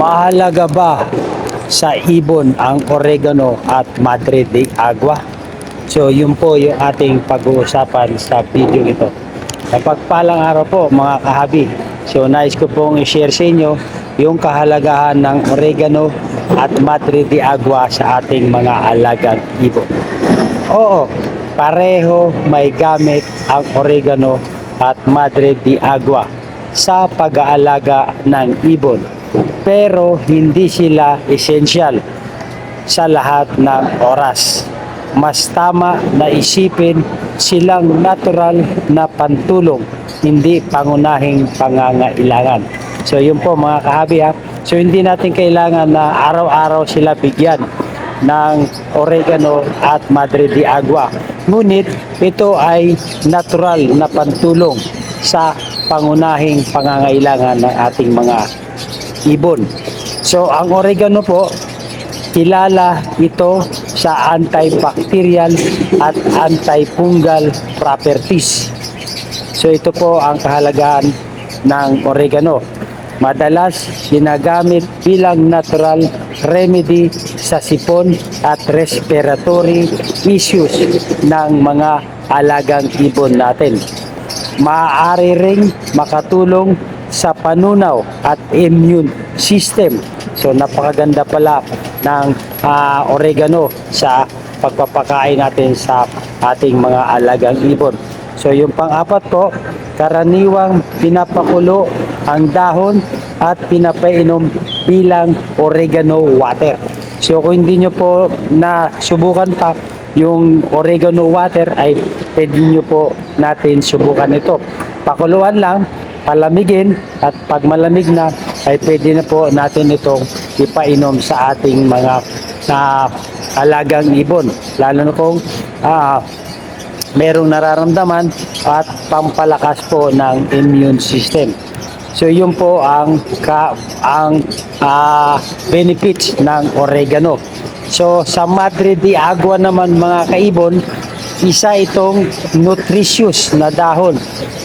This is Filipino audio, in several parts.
Mahalaga ba sa ibon ang oregano at Madre de Agua? So yun po yung ating pag-uusapan sa video ito. Kapagpalang araw po mga kahabi. So nais ko pong i-share sa inyo yung kahalagahan ng oregano at Madre de Agua sa ating mga alagang ibon. Oo, pareho may gamit ang oregano at Madre de Agua sa pag-aalaga ng ibon. Pero hindi sila essential sa lahat ng oras. Mas tama na isipin silang natural na pantulong, hindi pangunahing pangangailangan. So yun po mga kahabi ha. So hindi natin kailangan na araw-araw sila bigyan ng oregano at Madre de Agua. Ngunit ito ay natural na pantulong sa pangunahing pangangailangan ng ating mga ibon. So ang oregano po, kilala ito sa antibacterial at antifungal properties. So ito po ang kahalagahan ng oregano. Madalas ginagamit bilang natural remedy sa sipon at respiratory issues ng mga alagang ibon natin. Maaari ring makatulong sa panunaw at immune system. So napakaganda pala ng oregano sa pagpapakain natin sa ating mga alagang ibon. So yung pang-apat po, karaniwang pinapakulo ang dahon at pinapainom bilang oregano water. So kung hindi nyo po nasubukan pa yung oregano water, ay pwede nyo po natin subukan ito. Pakuluan lang, palamigin, at pag malamig na ay pwede na po natin itong ipainom sa ating mga alagang ibon, lalo na kung merong nararamdaman at pampalakas po ng immune system. So yun po ang benefits ng oregano. So sa Madre de Agua naman mga kaibon, isa itong nutritious na dahon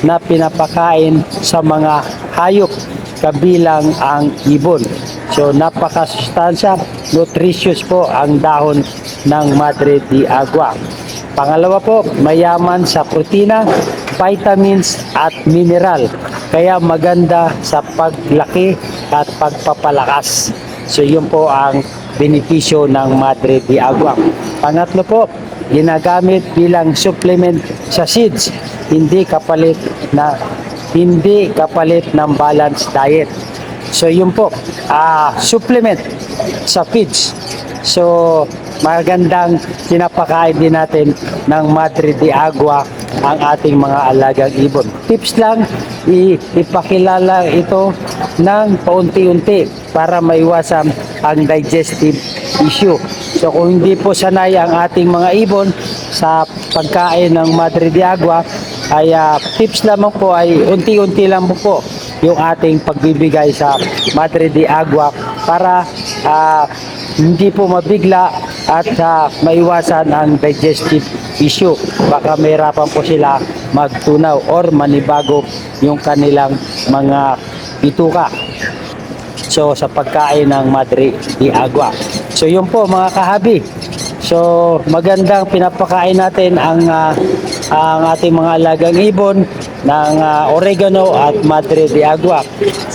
na pinapakain sa mga hayop kabilang ang ibon. So napakasustansya, nutritious po ang dahon ng Madre de Agua. Pangalawa po, mayaman sa protina, vitamins at mineral. Kaya maganda sa paglaki at pagpapalakas. So yun po ang benepisyo ng Madre de Agua. Pangatlo po, ginagamit bilang supplement sa seeds, hindi kapalit ng balanced diet. So yun po, supplement sa feeds. So magandang pinapakain din natin ng Madre de Agua ang ating mga alagang ibon. Tips lang, ipakilala ito ng paunti-unti para maiwasan ang digestive issue. So kung hindi po sanay ang ating mga ibon sa pagkain ng Madre de Agua, ay tips lamang po ay unti-unti lang po yung ating pagbibigay sa Madre de Agua para hindi po mabigla at maiwasan ang digestive issue. Baka mahirapan po sila magtunaw or manibago yung kanilang mga bituka. So sa pagkain ng Madre de Agua. So yun po mga kahabi. So magandang pinapakain natin ang ating mga alagang ibon ng oregano at Madre de Agua.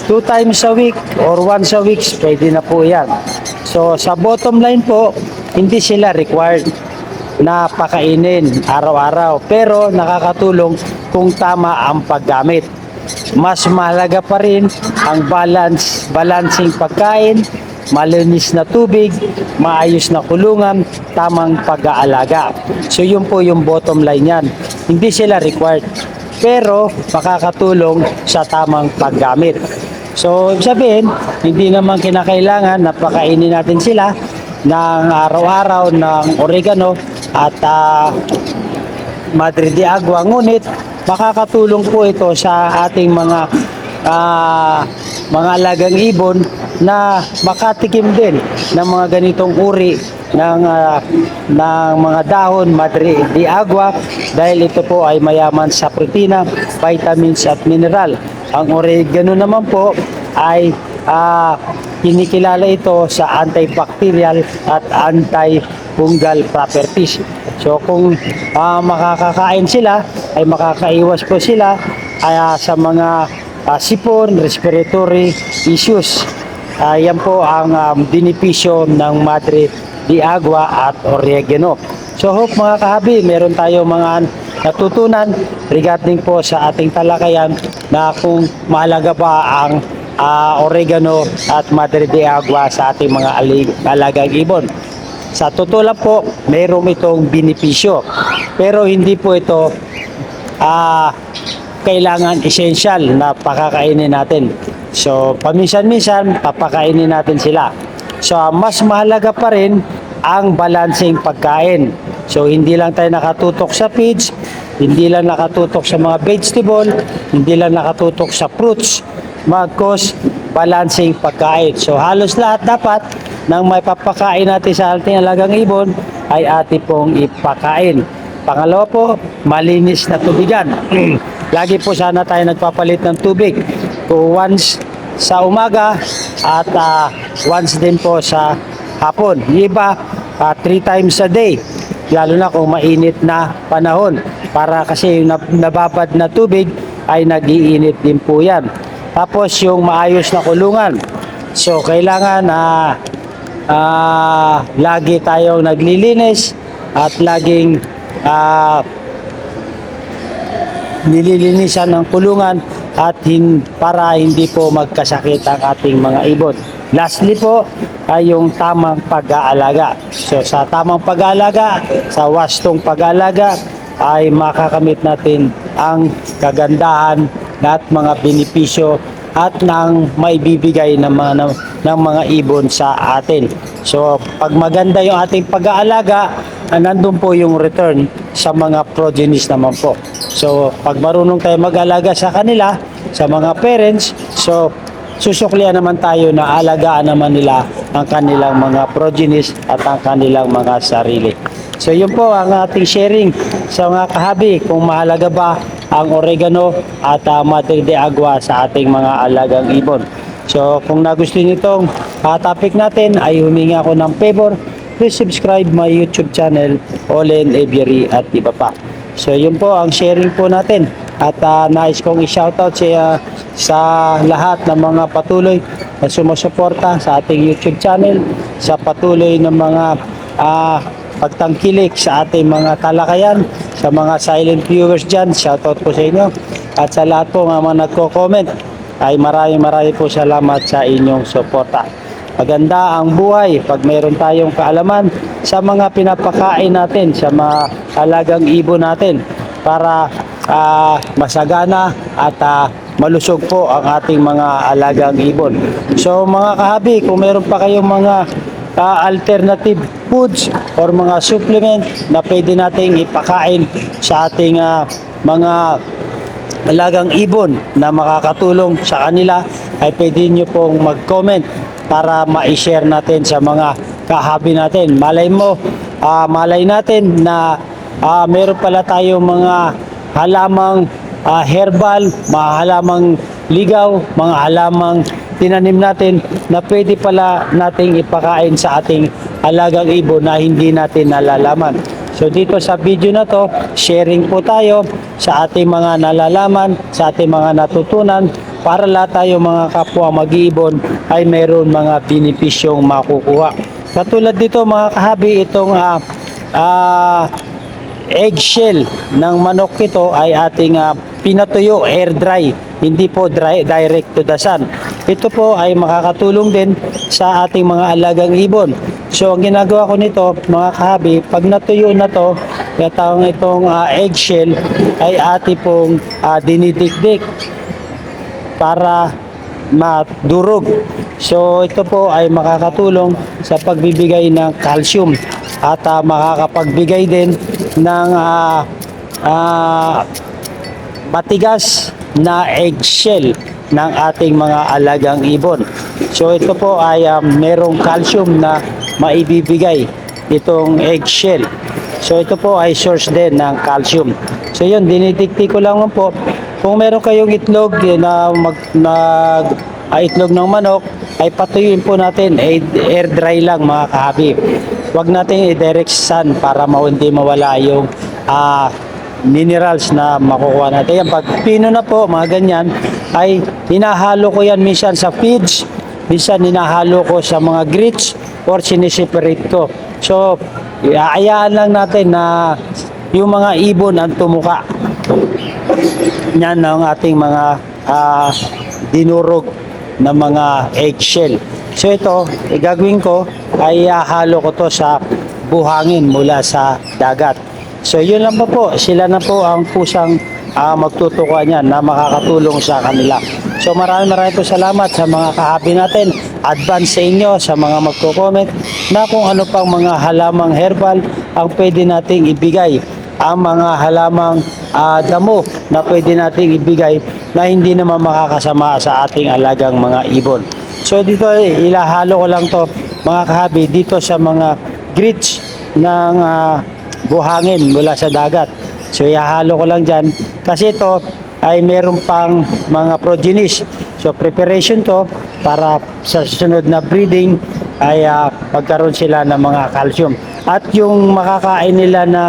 2 times a week or once a week, pwede na po yan. So sa bottom line po, hindi sila required na pakainin araw-araw, pero nakakatulong kung tama ang paggamit. Mas mahalaga pa rin ang balancing pagkain, malinis na tubig, maayos na kulungan, tamang pag-aalaga. So yun po yung bottom line yan. Hindi sila required, pero makakatulong sa tamang paggamit. So sabihin, hindi naman kinakailangan na pakainin natin sila ng araw-araw ng oregano at Madre de Agua. Ngunit makakatulong po ito sa ating mga alagang ibon na makatikim din ng mga ganitong uri ng mga dahon Madre de Agua, dahil ito po ay mayaman sa protina, vitamins at mineral. Ang oregano naman po ay kinikilala ito sa antibacterial at antifungal properties. So kung makakakain sila, ay makakaiwas po sila sa mga sipon, respiratory issues. Yan po ang benepisyo ng Madre de Agua at Oregano. So hope mga kahabi, meron tayo mga natutunan regarding po sa ating talakayan na kung mahalaga ba ang oregano at Madre de Agua sa ating mga alagang ibon. Sa totoo lang po, mayroon itong benepisyo. Pero hindi po ito kailangan essential na pakakainin natin. So, paminsan-minsan, papakainin natin sila. So, mas mahalaga pa rin ang balancing pagkain. So, hindi lang tayo nakatutok sa feeds, hindi lang nakatutok sa mga vegetable, hindi lang nakatutok sa fruits, magkos balancing pagkain. So, halos lahat dapat ng may papakain natin sa ating alagang ibon ay ating pong ipakain. Pangalawa po, malinis na tubigan. Lagi po sana tayo nagpapalit ng tubig. So, once sa umaga at once din po sa hapon. Yung iba, 3 times a day. Lalo na kung mainit na panahon. Para kasi yung nababad na tubig ay nag-iinit din po yan. Tapos yung maayos na kulungan. So, kailangan lagi tayong naglilinis at laging nililinisan ng kulungan at para hindi po magkasakit ang ating mga ibon. Lastly po ay yung tamang pag-aalaga. So sa tamang pag-aalaga, sa wastong pag-aalaga ay makakamit natin ang kagandahan at mga benepisyo at nang maibibigay ng mga ibon sa atin. So pag maganda yung ating pag-aalaga, nandun po yung return sa mga progenies naman po. So pag marunong tayo mag-alaga sa kanila, sa mga parents, so susuklian naman tayo na alagaan naman nila ang kanilang mga progenies at ang kanilang mga sarili. So yun po ang ating sharing sa mga kahabi, kung mahalaga ba ang oregano at Madre de Agua sa ating mga alagang ibon. So kung nagustuhan niyo itong topic natin, ay humingi ako ng favor. Please subscribe my YouTube channel, Olen Aviary at iba pa. So yun po ang sharing po natin. At nais kong i-shoutout sa lahat ng mga patuloy na sumusuporta sa ating YouTube channel, sa patuloy ng mga pagtangkilik sa ating mga talakayan, sa mga silent viewers dyan, shoutout po sa inyo. At sa lahat po mga nagko-comment, ay maraming po salamat sa inyong suporta. Maganda ang buhay pag mayroon tayong kaalaman sa mga pinapakain natin, sa mga alagang ibon natin, para masagana at malusog po ang ating mga alagang ibon. So mga kahabi, kung meron pa kayong mga alternative foods or mga supplement na pwede nating ipakain sa ating mga alagang ibon na makakatulong sa kanila, ay pwede nyo pong mag-comment para ma-share natin sa mga kahabi natin. Malay natin na meron pala tayong mga halamang herbal, mga halamang ligaw, mga halamang tinanim natin na pwede pala nating ipakain sa ating alagang ibon na hindi natin nalalaman. So dito sa video na to, sharing po tayo sa ating mga nalalaman, sa ating mga natutunan, para lahat tayo mga kapwa mag-iibon ay mayroon mga benepisyong makukuha. Katulad dito mga kahabi, itong eggshell ng manok ito ay ating pinatuyo, air dry, hindi po direct to the sun. Ito po ay makakatulong din sa ating mga alagang ibon. So ang ginagawa ko nito mga kahabi, pag natuyo na to, itong eggshell ay ating pong dinidikdik para madurog. So ito po ay makakatulong sa pagbibigay ng calcium at makakapagbigay din ng matigas na eggshell ng ating mga alagang ibon. So ito po ay merong calcium na maibibigay itong eggshell. So ito po ay source din ng calcium. So yun, dinidikti ko lang po. Kung meron kayong itlog na itlog ng manok, ay patuyuin po natin, air dry lang mga kahabi. Huwag natin i-direct sun para hindi mawala yung minerals na makukuha natin. Yan, pag pino na po, mga ganyan, ay hinahalo ko yan minsan sa feeds, minsan hinahalo ko sa mga grits, or siniseparate ko. So, iayaan lang natin na yung mga ibon ang tumuka. Yan ang ating mga dinurog na mga eggshell. So ito, gagawin ko ay halo ko to sa buhangin mula sa dagat. So yun lang po, sila na po ang pusang magtutukuan yan na makakatulong sa kanila. So maraming po salamat sa mga kahabi natin. Advance sa inyo sa mga magko-comment na kung ano pang mga halamang herbal ang pwede nating ibigay, ang mga halamang damo na pwede nating ibigay na hindi naman makakasama sa ating alagang mga ibon. So dito ilahalo ko lang to mga kahabi dito sa mga grits ng buhangin mula sa dagat. So ihahalo ko lang dyan kasi ito ay meron pang mga progenies. So preparation to para sa susunod na breeding ay magkaroon sila ng mga calcium. At yung makakain nila na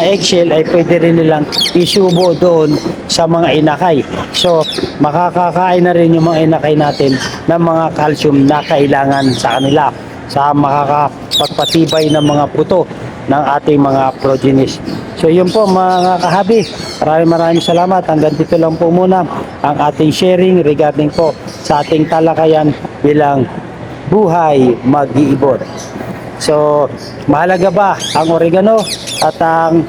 eggshell ay pwede rin nilang isubo doon sa mga inakay. So, makakakain na rin yung mga inakay natin ng mga calcium na kailangan sa kanila sa makakapagpatibay ng mga puto ng ating mga progenies. So, yun po mga kahabi. Maraming salamat. Hanggang dito lang po muna ang ating sharing regarding po sa ating talakayan bilang buhay mag-iibon. So, mahalaga ba ang oregano at ang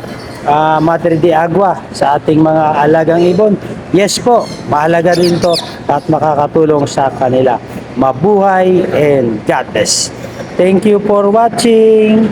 Madre de Agua sa ating mga alagang ibon? Yes po, mahalaga rin to at makakatulong sa kanila. Mabuhay and God bless. Thank you for watching.